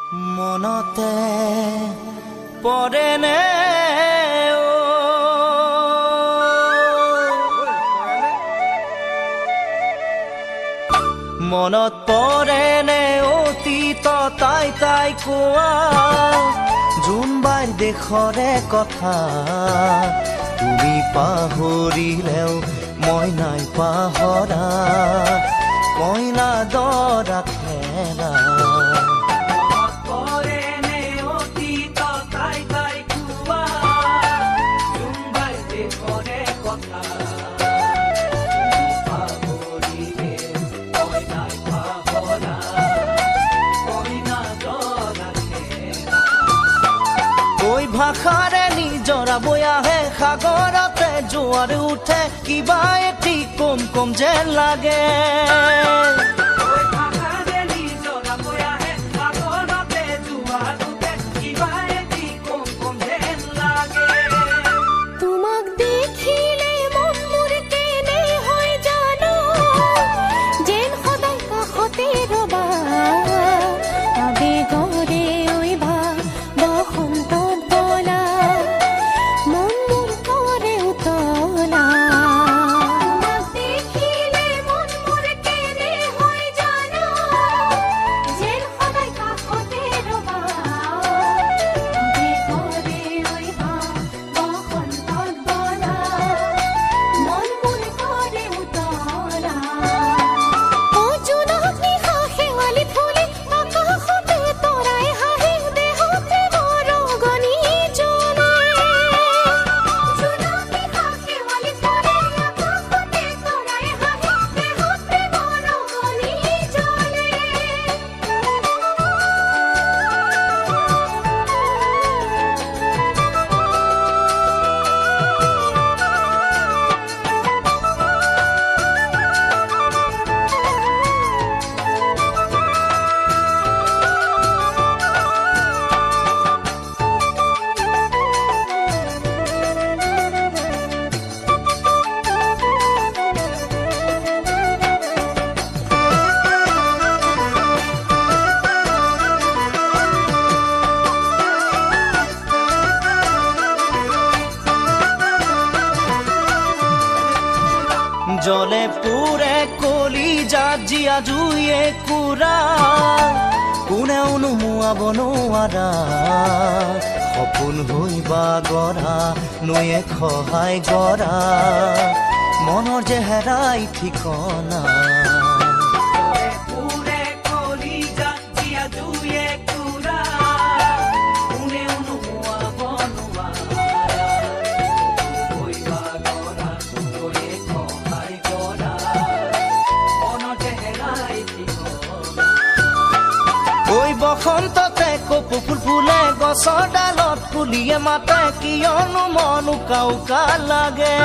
মনতে পৰেনে মনত পৰেনে অতীত তাই তাই কোৱা জোনবাইৰ দেশৰে কথা তুমি পাহৰিলেও মই নাই পাহৰা কইনা দৰা খেলা ভাষাৰে নিজৰা বৈ আহে সাগৰতে জোৱাৰ উঠে কিবা এটি কম কম যেন লাগে তোমাক দেখিলে মন মোৰ কেনে হয় জানো যেন সদায় কাষতে ৰবা আবেগৰে ঐবা বসন্ত জলে পুৰে কলিজাত জীয়া জুয়ে কুৰা কোনেও নুমুৱাব নোৱাৰা সপোন হৈ বাগৰা নৈয়ে সহায় কৰা মনৰ যে হেৰাই ঠিকনা বসন্ততে কপৌ ফুল ফুলে গছৰ ডালত কুলিয়ে মাতে কিয়নো মন উকা উকা লাগে